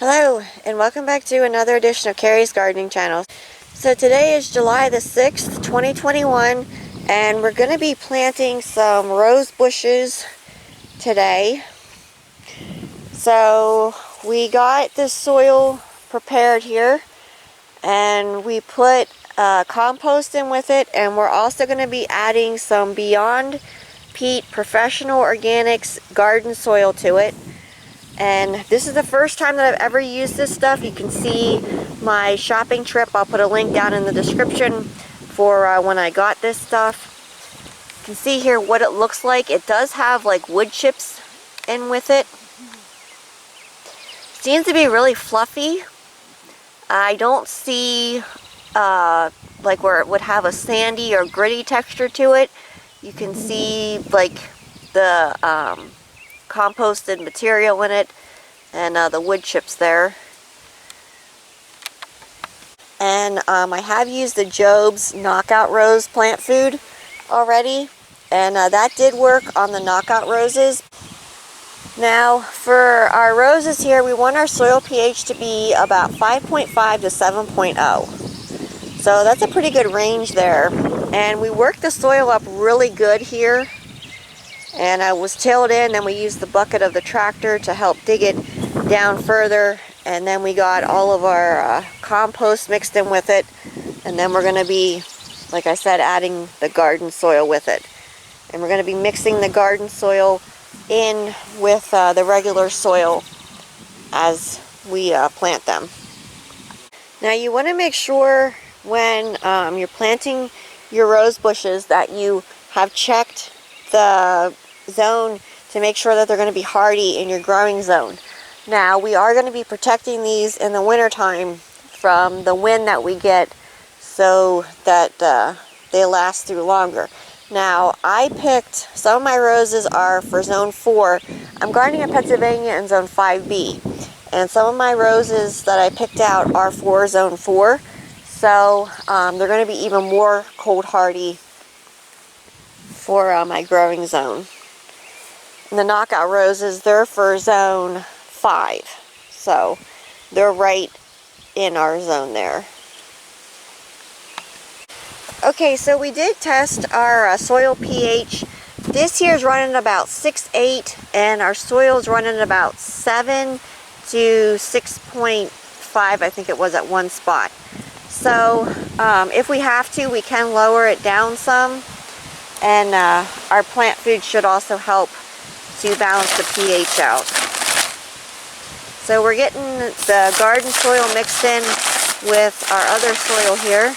Hello, and welcome back to another edition of Carrie's Gardening Channel. So today is July the 6th, 2021, and we're going to be planting some rose bushes today. So we got the soil prepared here, and we put compost in with it, and we're also going to be adding some BeyondPeat Professional Organics garden soil to it. And this is the first time that I've ever used this stuff. You can see my shopping trip. I'll put a link down in the description for when I got this stuff. You can see here what it looks like. It does have like wood chips in with it. Seems to be really fluffy. I don't see like where it would have a sandy or gritty texture to it. You can see like the composted material in it and the wood chips there. And I have used the Job's Knockout Rose plant food already, and that did work on the knockout roses. Now for our roses here, we want our soil pH to be about 5.5 to 7.0. So that's a pretty good range there. And we worked the soil up really good here. And I was tilled in, then we used the bucket of the tractor to help dig it down further, and then we got all of our compost mixed in with it, and then we're going to be, like I said, adding the garden soil with it. And we're going to be mixing the garden soil in with the regular soil as we plant them. Now you want to make sure when you're planting your rose bushes that you have checked the zone to make sure that they're going to be hardy in your growing zone. Now we are going to be protecting these in the winter time from the wind that we get so that they last through longer. Now I picked, some of my roses are for zone 4. I'm gardening in Pennsylvania in zone 5B, and some of my roses that I picked out are for zone 4, so they're going to be even more cold hardy for my growing zone. And the knockout roses, they're for zone 5, so they're right in our zone there. Okay, so we did test our soil pH. This year is running about 6.8, and our soil is running about 7 to 6.5, I think it was at one spot. So if we have to, we can lower it down some. And our plant food should also help to balance the pH out. So we're getting the garden soil mixed in with our other soil here.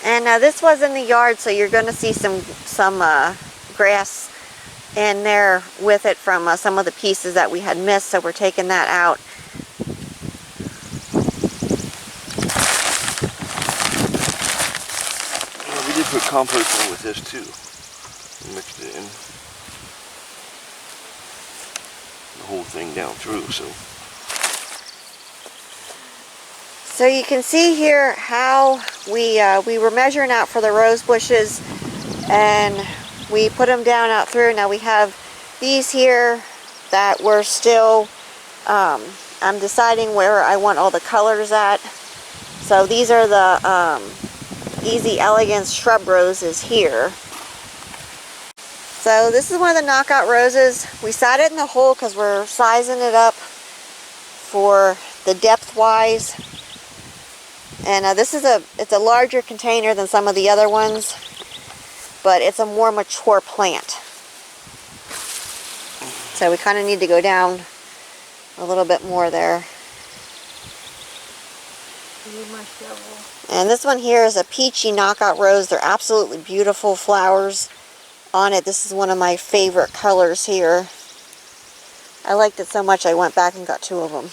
And this was in the yard, so you're going to see some grass in there with it from some of the pieces that we had missed, so we're taking that out. Well, we did put compost in with this too. We mixed it in. The whole thing down through, So you can see here how we were measuring out for the rose bushes, and we put them down out through. Now we have these here that we're still, I'm deciding where I want all the colors at. So these are the Easy Elegance shrub roses here. So this is one of the knockout roses. We sat it in the hole because we're sizing it up for the depth wise. And this is it's a larger container than some of the other ones, but it's a more mature plant. So we kind of need to go down a little bit more there. And this one here is a peachy knockout rose. They're absolutely beautiful flowers on it. This is one of my favorite colors here. I liked it so much I went back and got 2 of them.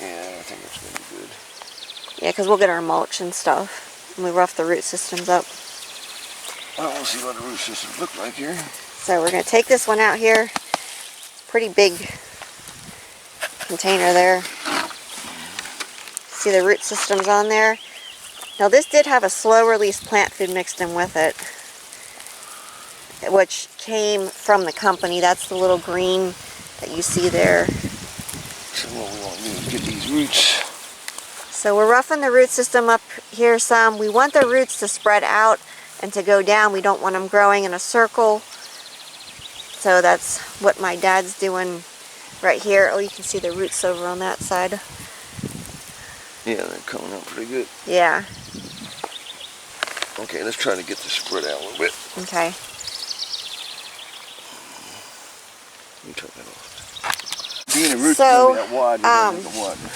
yeah, I think it's going to be good. Yeah, because we'll get our mulch and stuff, and we rough the root systems up. Well, we'll see what the root systems look like here. So we're going to take this one out here. It's pretty big container there. See the root systems on there? Now this did have a slow release plant food mixed in with it, which came from the company. That's the little green that you see there. So what we want to do is get these roots. So we're roughing the root system up here some. We want the roots to spread out and to go down. We don't want them growing in a circle. So that's what my dad's doing right here. Oh, you can see the roots over on that side. Yeah, they're coming up pretty good. Yeah. Okay, let's try to get this spread out a little bit. Okay. Let me turn that off. Being the roots are that wide,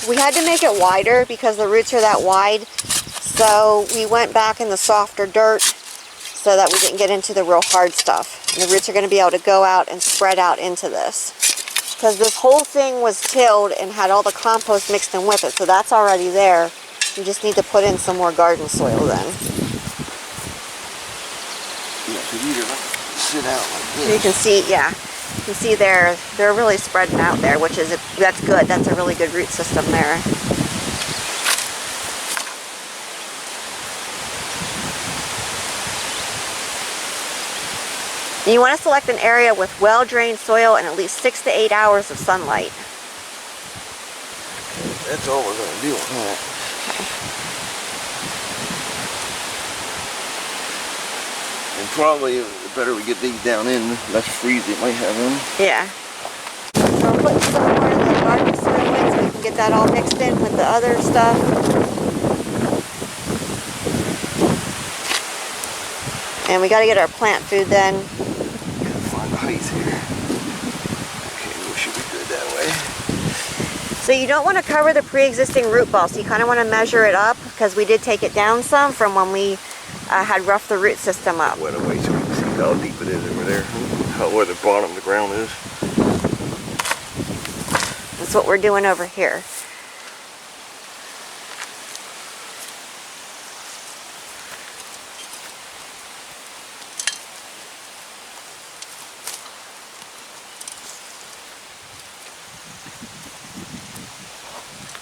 we had to make it wider because the roots are that wide. So we went back in the softer dirt so that we didn't get into the real hard stuff. And the roots are going to be able to go out and spread out into this. Because this whole thing was tilled and had all the compost mixed in with it. So that's already there. You just need to put in some more garden soil then. Yeah, so you just sit out like this. You can see, yeah. You can see they're really spreading out there, which is, that's good. That's a really good root system there. You want to select an area with well-drained soil and at least 6 to 8 hours of sunlight. That's all we're going to do on that. And probably the better we get these down in, less freeze it might have in. Yeah. So we're putting some more of the garden soil in so we can get that all mixed in with the other stuff. And we got to get our plant food then. Gotta find the height here. Okay, we should be good that way. So you don't want to cover the pre-existing root ball, so you kind of want to measure it up because we did take it down some from when we had roughed the root system up. Wet away so we can see how deep it is over there, where the bottom of the ground is. That's what we're doing over here.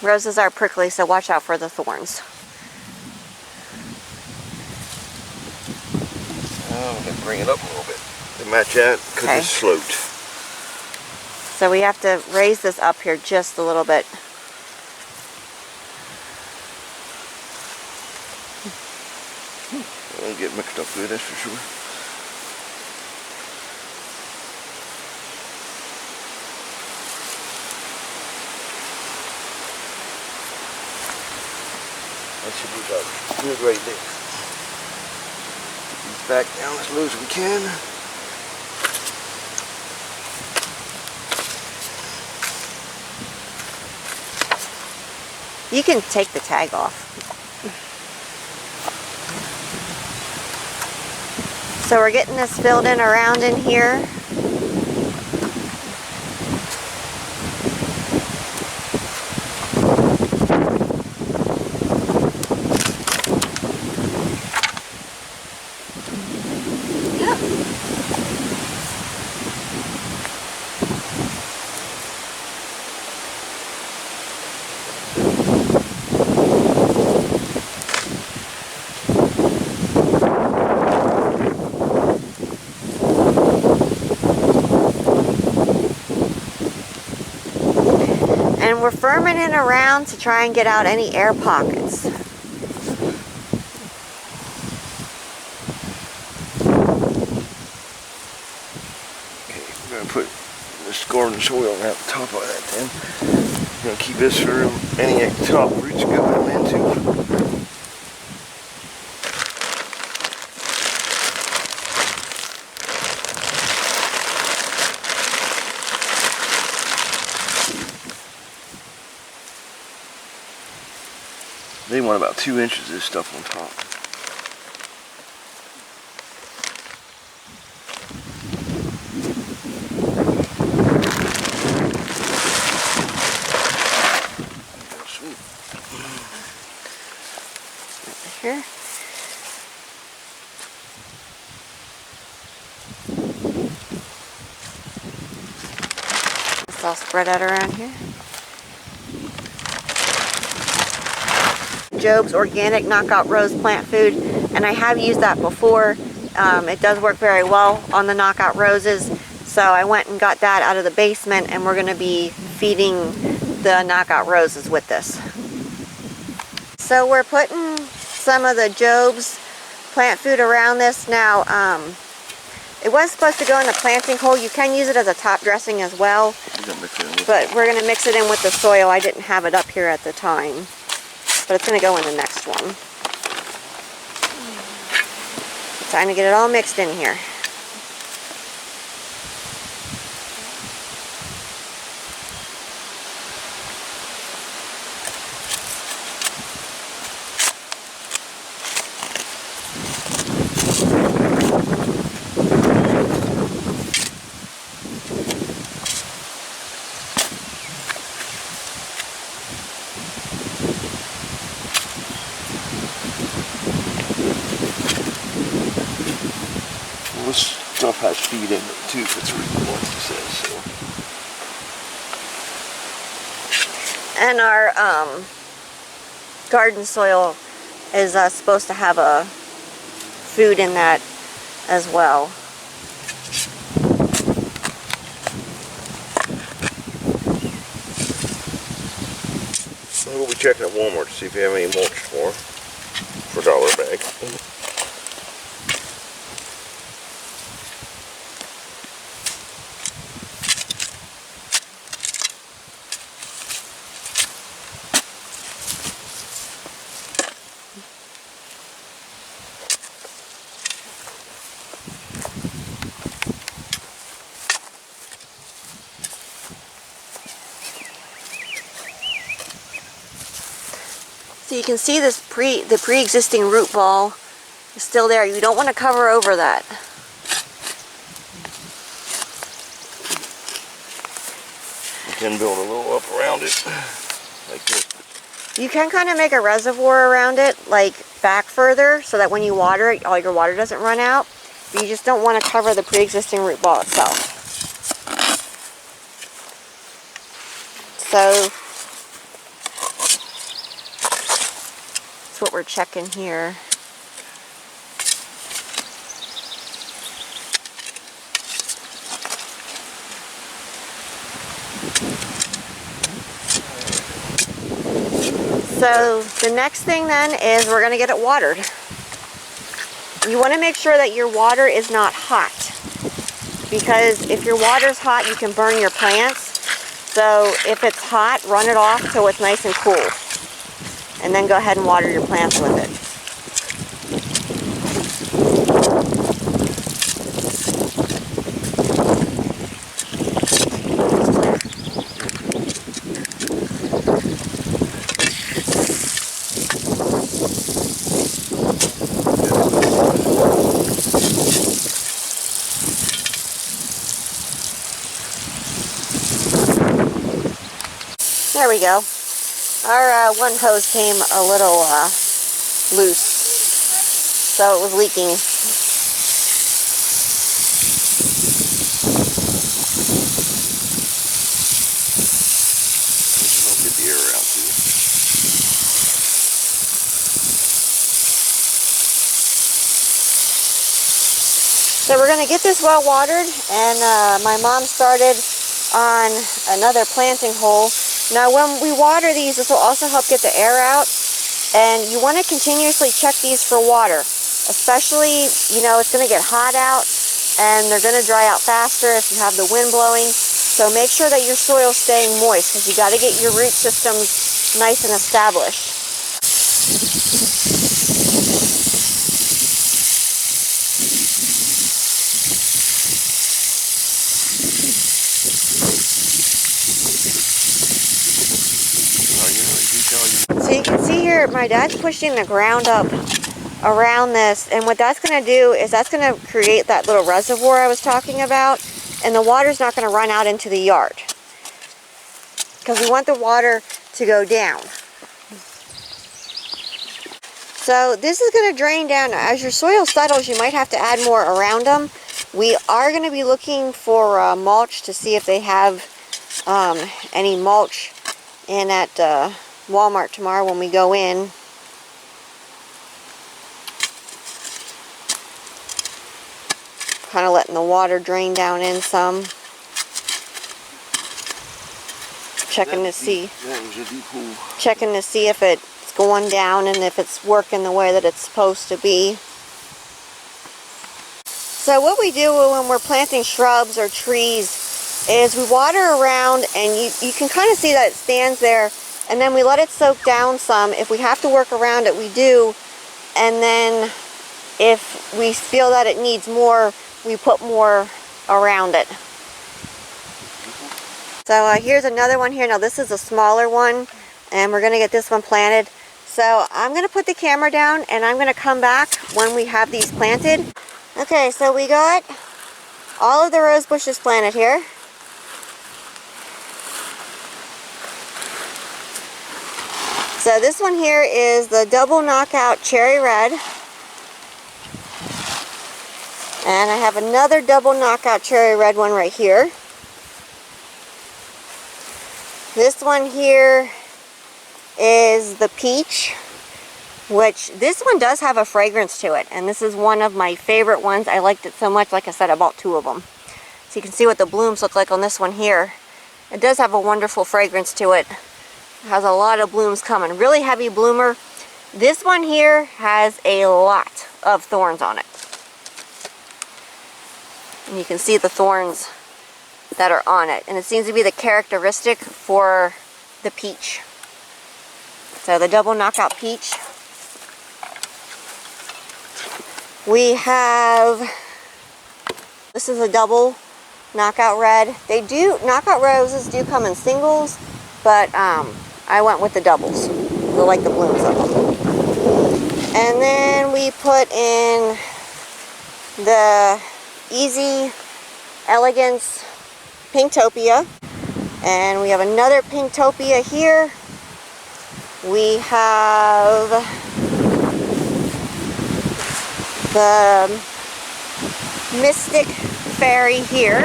Roses are prickly, so watch out for the thorns. Oh, we can bring it up a little bit to match that because it's sloped. So we have to raise this up here just a little bit. It'll get mixed up good, that's for sure. That should be about good right there. Get these back down as low as we can. You can take the tag off. So we're getting this filled in around in here. And we're firming it around to try and get out any air pockets. Okay, we're going to put this garden soil at the top of that then. We're going to keep this for any top roots going into. They want about 2 inches of this stuff on top. Sweet. Here. It's all spread out around here. Job's organic knockout rose plant food, and I have used that before. It does work very well on the knockout roses, so I went and got that out of the basement, and we're going to be feeding the knockout roses with this. So we're putting some of the Job's plant food around this. Now, it was supposed to go in the planting hole. You can use it as a top dressing as well, but we're going to mix it in with the soil. I didn't have it up here at the time, but it's going to go in the next one. Time to get it all mixed in here. This stuff has feed in it too, if it's really what it says. So. And our garden soil is supposed to have a food in that as well. We'll be checking at Walmart to see if they have any mulch for $1 a bag. So you can see this the pre-existing root ball is still there. You don't want to cover over that. You can build a little up around it, like this. You can kind of make a reservoir around it, like back further, so that when you water it, all your water doesn't run out. But you just don't want to cover the pre-existing root ball itself. So that's what we're checking here. So the next thing then is we're going to get it watered. You want to make sure that your water is not hot, because if your water's hot, you can burn your plants. So if it's hot, run it off so it's nice and cool, and then go ahead and water your plants with it. There we go. Our one hose came a little loose, so it was leaking. I'll get the air out too. So we're going to get this well watered, and my mom started on another planting hole. Now when we water these, this will also help get the air out, and you want to continuously check these for water, especially, you know, it's going to get hot out and they're going to dry out faster if you have the wind blowing. So make sure that your soil's staying moist, because you got to get your root systems nice and established. So you can see here, my dad's pushing the ground up around this, and what that's going to do is that's going to create that little reservoir I was talking about, and the water's not going to run out into the yard, because we want the water to go down. So this is going to drain down. As your soil settles, you might have to add more around them. We are going to be looking for mulch to see if they have any mulch in at Walmart tomorrow when we go in. kind of letting the water drain down in some. Checking to see. That was a deep hole. Checking to see if it's going down and if it's working the way that it's supposed to be. So what we do when we're planting shrubs or trees is we water around, and you can kind of see that it stands there, and then we let it soak down some. If we have to work around it, we do, and then if we feel that it needs more, we put more around it. So here's another one here. Now this is a smaller one, and we're going to get this one planted. So I'm going to put the camera down, and I'm going to come back when we have these planted. Okay, so we got all of the rose bushes planted here. So this one here is the double knockout cherry red. And I have another double knockout cherry red one right here. This one here is the peach, which this one does have a fragrance to it. And this is one of my favorite ones. I liked it so much, like I said, I bought 2 of them. So you can see what the blooms look like on this one here. It does have a wonderful fragrance to it. It has a lot of blooms coming. Really heavy bloomer. This one here has a lot of thorns on it. And you can see the thorns that are on it, and it seems to be the characteristic for the peach. So the double knockout peach. We have, this is a double knockout red. Knockout roses do come in singles, but I went with the doubles. I like the blooms of them. And then we put in the Easy Elegance Pinktopia, and we have another Pinktopia here. We have the Mystic Fairy here,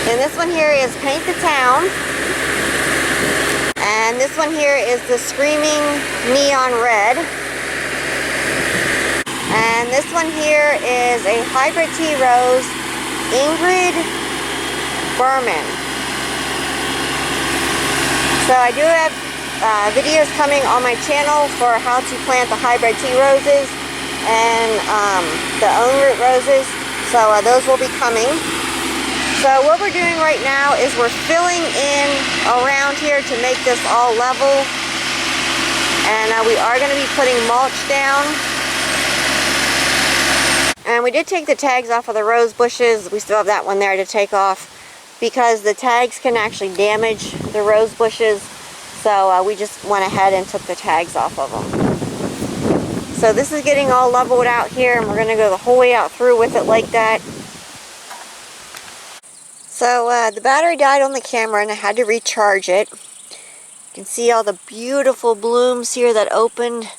and this one here is Paint the Town, and this one here is the Screaming Neon Red. And this one here is a hybrid tea rose, Ingrid Berman. So I do have videos coming on my channel for how to plant the hybrid tea roses and the own root roses. So those will be coming. So what we're doing right now is we're filling in around here to make this all level. And we are going to be putting mulch down. And we did take the tags off of the rose bushes. We still have that one there to take off because the tags can actually damage the rose bushes. So we just went ahead and took the tags off of them. So this is getting all leveled out here, and we're going to go the whole way out through with it like that. So the battery died on the camera, and I had to recharge it. You can see all the beautiful blooms here that opened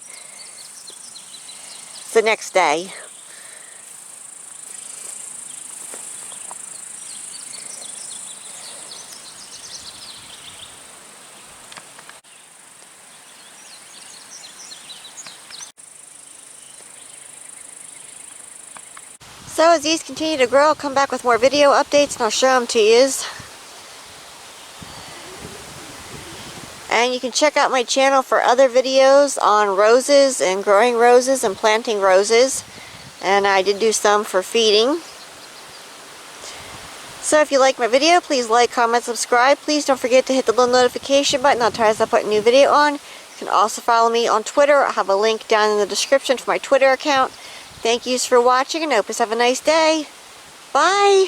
the next day. So as these continue to grow, I'll come back with more video updates and I'll show them to you. And you can check out my channel for other videos on roses and growing roses and planting roses. And I did do some for feeding. So if you like my video, please like, comment, subscribe. Please don't forget to hit the little notification button. I'll try to put a new video on. You can also follow me on Twitter. I'll have a link down in the description for my Twitter account. Thank yous for watching, and hope you have a nice day. Bye!